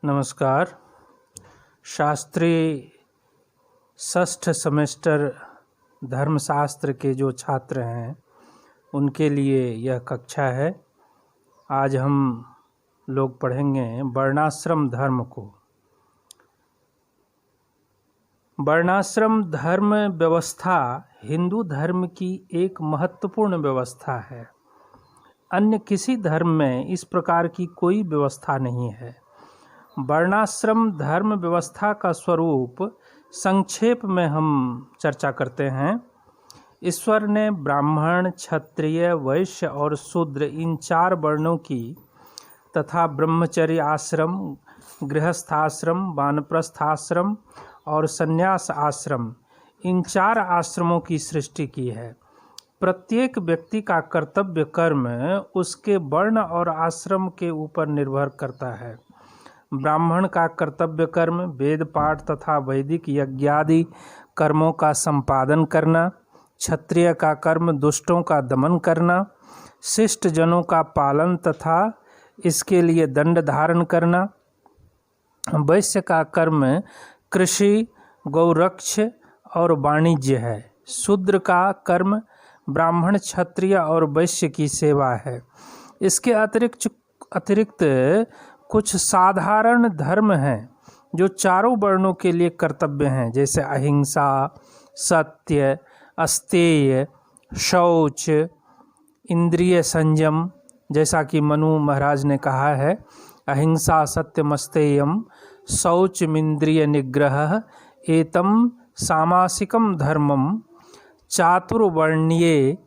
नमस्कार। शास्त्री षष्ठ सेमेस्टर धर्मशास्त्र के जो छात्र हैं उनके लिए यह कक्षा है। आज हम लोग पढ़ेंगे वर्णाश्रम धर्म को। वर्णाश्रम धर्म व्यवस्था हिंदू धर्म की एक महत्वपूर्ण व्यवस्था है। अन्य किसी धर्म में इस प्रकार की कोई व्यवस्था नहीं है। वर्णाश्रम धर्म व्यवस्था का स्वरूप संक्षेप में हम चर्चा करते हैं। ईश्वर ने ब्राह्मण, क्षत्रिय, वैश्य और शूद्र इन चार वर्णों की तथा ब्रह्मचर्य आश्रम, गृहस्थाश्रम, वानप्रस्थाश्रम और संन्यास आश्रम इन चार आश्रमों की सृष्टि की है। प्रत्येक व्यक्ति का कर्तव्य कर्म उसके वर्ण और आश्रम के ऊपर निर्भर करता है। ब्राह्मण का कर्तव्य कर्म वेद पाठ तथा वैदिक यज्ञादि कर्मों का संपादन करना, क्षत्रिय का कर्म दुष्टों का दमन करना, शिष्ट जनों का पालन तथा इसके लिए दंड धारण करना, वैश्य का कर्म कृषि, गौरक्ष और वाणिज्य है। शूद्र का कर्म ब्राह्मण, क्षत्रिय और वैश्य की सेवा है। इसके अतिरिक्त कुछ साधारण धर्म हैं जो चारों वर्णों के लिए कर्तव्य हैं, जैसे अहिंसा, सत्य, अस्तेय, शौच, इंद्रिय संयम। जैसा कि मनु महाराज ने कहा है, अहिंसा सत्यमस्तेयम शौचमिंद्रिय निग्रह एतम सामासिकम धर्मम चातुर्वर्ण्ये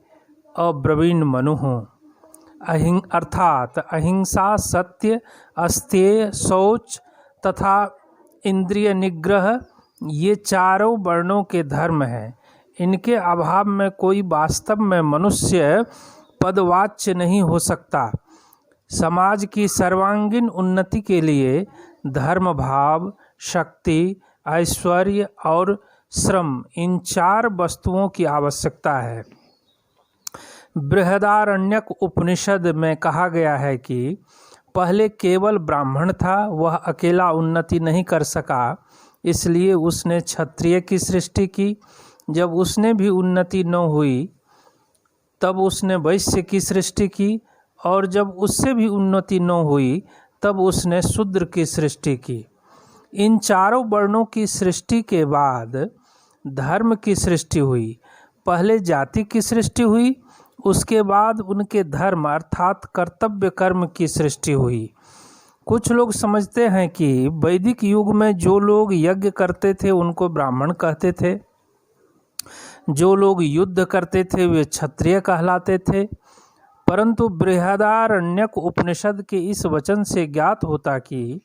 अब्रवीण मनुः। अर्थात अहिंसा, सत्य, अस्तेय, शौच तथा इंद्रिय निग्रह ये चारों वर्णों के धर्म हैं। इनके अभाव में कोई वास्तव में मनुष्य पदवाच्य नहीं हो सकता। समाज की सर्वांगीण उन्नति के लिए धर्म भाव, शक्ति, ऐश्वर्य और श्रम इन चार वस्तुओं की आवश्यकता है। बृहदारण्यक उपनिषद में कहा गया है कि पहले केवल ब्राह्मण था, वह अकेला उन्नति नहीं कर सका, इसलिए उसने क्षत्रिय की सृष्टि की। जब उसने भी उन्नति न हुई तब उसने वैश्य की सृष्टि की, और जब उससे भी उन्नति न हुई तब उसने शूद्र की सृष्टि की। इन चारों वर्णों की सृष्टि के बाद धर्म की सृष्टि हुई। पहले जाति की सृष्टि हुई, उसके बाद उनके धर्म अर्थात कर्तव्य कर्म की सृष्टि हुई। कुछ लोग समझते हैं कि वैदिक युग में जो लोग यज्ञ करते थे उनको ब्राह्मण कहते थे, जो लोग युद्ध करते थे वे क्षत्रिय कहलाते थे। परंतु बृहदारण्यक उपनिषद के इस वचन से ज्ञात होता कि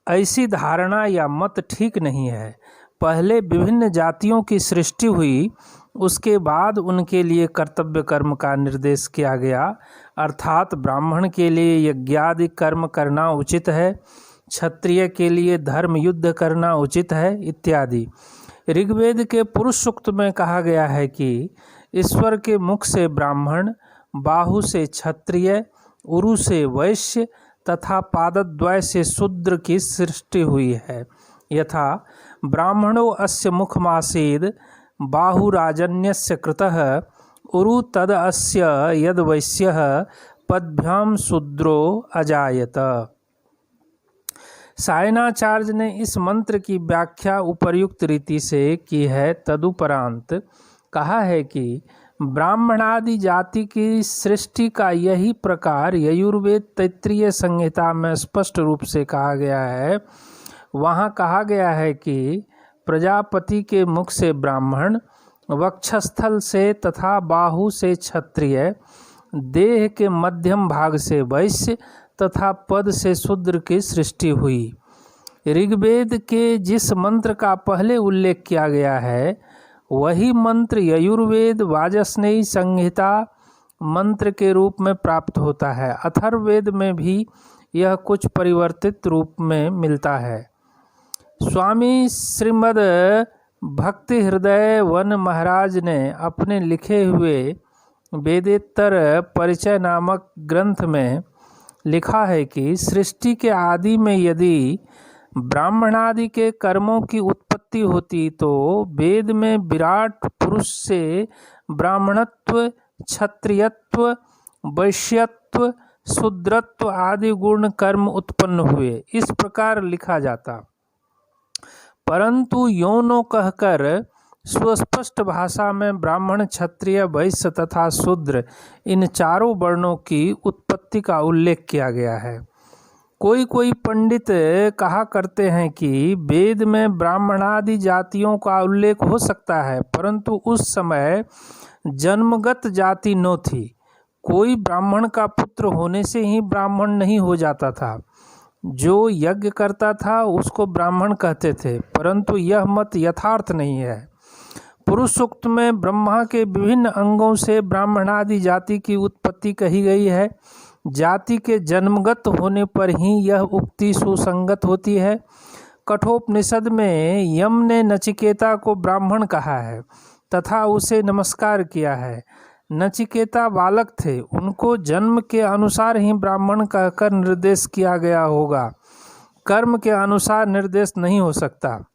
ऐसी धारणा या मत ठीक नहीं है। पहले विभिन्न जातियों की सृष्टि हुई, उसके बाद उनके लिए कर्तव्य कर्म का निर्देश किया गया। अर्थात ब्राह्मण के लिए यज्ञादि कर्म करना उचित है, क्षत्रिय के लिए धर्म युद्ध करना उचित है इत्यादि। ऋग्वेद के पुरुष सूक्त में कहा गया है कि ईश्वर के मुख से ब्राह्मण, बाहु से क्षत्रिय, उरु से वैश्य तथा पादद्वय से शूद्र की सृष्टि हुई है। यथा ब्राह्मणो अस्य मुखमासीद बाहुराजन्यस्य कृतः उरु तद अस्य यद वैश्यः पद्भ्याम शूद्रो अजायत। सायणाचार्य ने इस मंत्र की व्याख्या उपर्युक्त रीति से की है। तदुपरांत कहा है कि ब्राह्मणादि जाति की सृष्टि का यही प्रकार यजुर्वेद तैत्तिरीय संहिता में स्पष्ट रूप से कहा गया है। वहाँ कहा गया है कि प्रजापति के मुख से ब्राह्मण, वक्षस्थल से तथा बाहु से क्षत्रिय, देह के मध्यम भाग से वैश्य तथा पद से शूद्र की सृष्टि हुई। ऋग्वेद के जिस मंत्र का पहले उल्लेख किया गया है वही मंत्र यजुर्वेद वाजस्नेयी संहिता मंत्र के रूप में प्राप्त होता है। अथर्ववेद में भी यह कुछ परिवर्तित रूप में मिलता है। स्वामी श्रीमद भक्ति हृदय वन महाराज ने अपने लिखे हुए वेदेत्तर परिचय नामक ग्रंथ में लिखा है कि सृष्टि के आदि में यदि ब्राह्मणादि के कर्मों की उत्पत्ति होती तो वेद में विराट पुरुष से ब्राह्मणत्व, क्षत्रियत्व, वैश्यत्व, शूद्रत्व आदि गुण कर्म उत्पन्न हुए, इस प्रकार लिखा जाता। परंतु योनो कहकर सुस्पष्ट भाषा में ब्राह्मण, क्षत्रिय, वैश्य तथा शूद्र इन चारों वर्णों की उत्पत्ति का उल्लेख किया गया है। कोई कोई पंडित कहा करते हैं कि वेद में ब्राह्मणादि जातियों का उल्लेख हो सकता है, परंतु उस समय जन्मगत जाति न थी। कोई ब्राह्मण का पुत्र होने से ही ब्राह्मण नहीं हो जाता था। जो यज्ञ करता था उसको ब्राह्मण कहते थे, परंतु यह मत यथार्थ नहीं है। पुरुष सूक्त में ब्रह्मा के विभिन्न अंगों से ब्राह्मणादि जाति की उत्पत्ति कही गई है। जाति के जन्मगत होने पर ही यह उक्ति सुसंगत होती है। कठोपनिषद में यम ने नचिकेता को ब्राह्मण कहा है तथा उसे नमस्कार किया है। नचिकेता बालक थे, उनको जन्म के अनुसार ही ब्राह्मण कहकर निर्देश किया गया होगा, कर्म के अनुसार निर्देश नहीं हो सकता।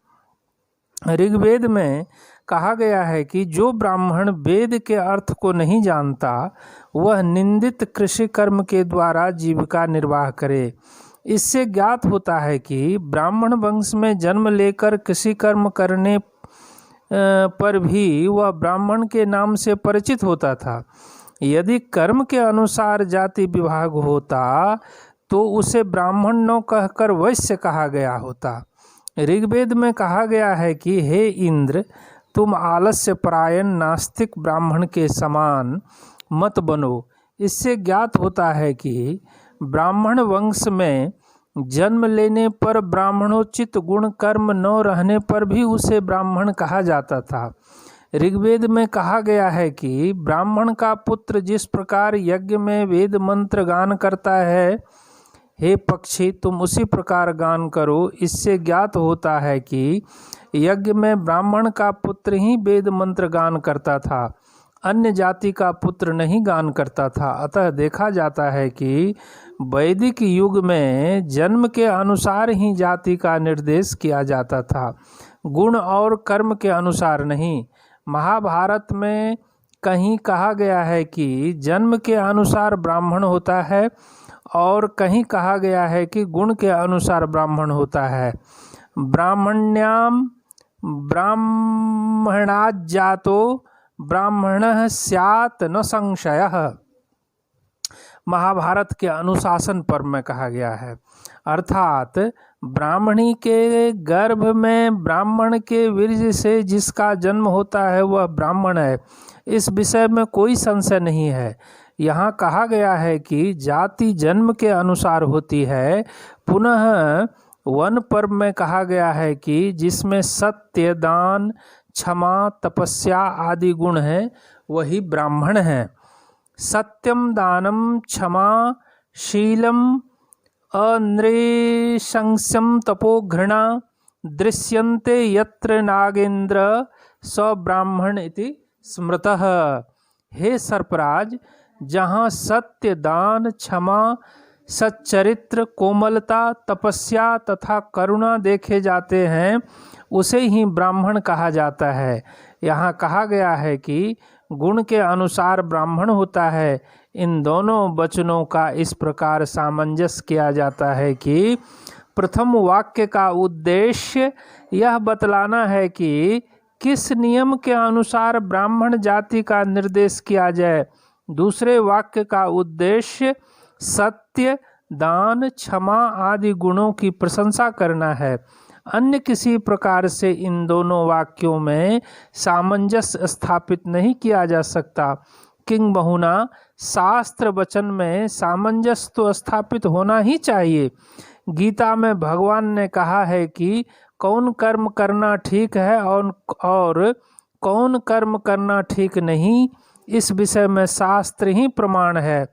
ऋग्वेद में कहा गया है कि जो ब्राह्मण वेद के अर्थ को नहीं जानता वह निंदित कृषि कर्म के द्वारा जीविका निर्वाह करे। इससे ज्ञात होता है कि ब्राह्मण वंश में जन्म लेकर कृषि कर्म करने पर भी वह ब्राह्मण के नाम से परिचित होता था। यदि कर्म के अनुसार जाति विभाग होता तो उसे ब्राह्मण न कहकर वैश्य कहा गया होता। ऋग्वेद में कहा गया है कि हे इंद्र, तुम आलस्य परायण नास्तिक ब्राह्मण के समान मत बनो। इससे ज्ञात होता है कि ब्राह्मण वंश में जन्म लेने पर ब्राह्मणोचित गुण कर्म न रहने पर भी उसे ब्राह्मण कहा जाता था। ऋग्वेद में कहा गया है कि ब्राह्मण का पुत्र जिस प्रकार यज्ञ में वेद मंत्र गान करता है, हे पक्षी तुम उसी प्रकार गान करो। इससे ज्ञात होता है कि यज्ञ में ब्राह्मण का पुत्र ही वेद मंत्र गान करता था, अन्य जाति का पुत्र नहीं गान करता था। अतः देखा जाता है कि वैदिक युग में जन्म के अनुसार ही जाति का निर्देश किया जाता था, गुण और कर्म के अनुसार नहीं। महाभारत में कहीं कहा गया है कि जन्म के अनुसार ब्राह्मण होता है और कहीं कहा गया है कि गुण के अनुसार ब्राह्मण होता है। ब्राह्मण्याम ब्राह्मणात् जातो ब्राह्मणः स्यात् न संशयः, महाभारत के अनुशासन पर्व में कहा गया है। अर्थात ब्राह्मणी के गर्भ में ब्राह्मण के वीर्य से जिसका जन्म होता है वह ब्राह्मण है, इस विषय में कोई संशय नहीं है। यहाँ कहा गया है कि जाति जन्म के अनुसार होती है। पुनः वन पर्व में कहा गया है कि जिसमें सत्य, दान, क्षमा, तपस्या आदि गुण हैं वही ब्राह्मण है। सत्यम, दानम, क्षमा, शीलम, अनृशंस्यम, तपो, घृणा दृश्यन्ते यत्र नागेन्द्र स ब्राह्मण इति स्मृतः। हे सर्पराज, जहाँ सत्य, दान, क्षमा, सच्चरित्र, कोमलता, तपस्या तथा करुणा देखे जाते हैं उसे ही ब्राह्मण कहा जाता है। यहाँ कहा गया है कि गुण के अनुसार ब्राह्मण होता है। इन दोनों वचनों का इस प्रकार सामंजस्य किया जाता है कि प्रथम वाक्य का उद्देश्य यह बतलाना है कि किस नियम के अनुसार ब्राह्मण जाति का निर्देश किया जाए। दूसरे वाक्य का उद्देश्य सत्य, दान, क्षमा आदि गुणों की प्रशंसा करना है। अन्य किसी प्रकार से इन दोनों वाक्यों में सामंजस्य स्थापित नहीं किया जा सकता। किंग बहुना शास्त्र वचन में सामंजस्य तो स्थापित होना ही चाहिए। गीता में भगवान ने कहा है कि कौन कर्म करना ठीक है और कौन कर्म करना ठीक नहीं, इस विषय में शास्त्र ही प्रमाण है।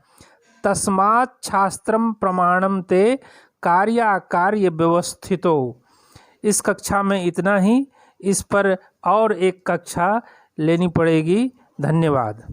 तस्मात् शास्त्रम प्रमाणम ते कार्य व्यवस्थितो। इस कक्षा में इतना ही, इस पर और एक कक्षा लेनी पड़ेगी। धन्यवाद।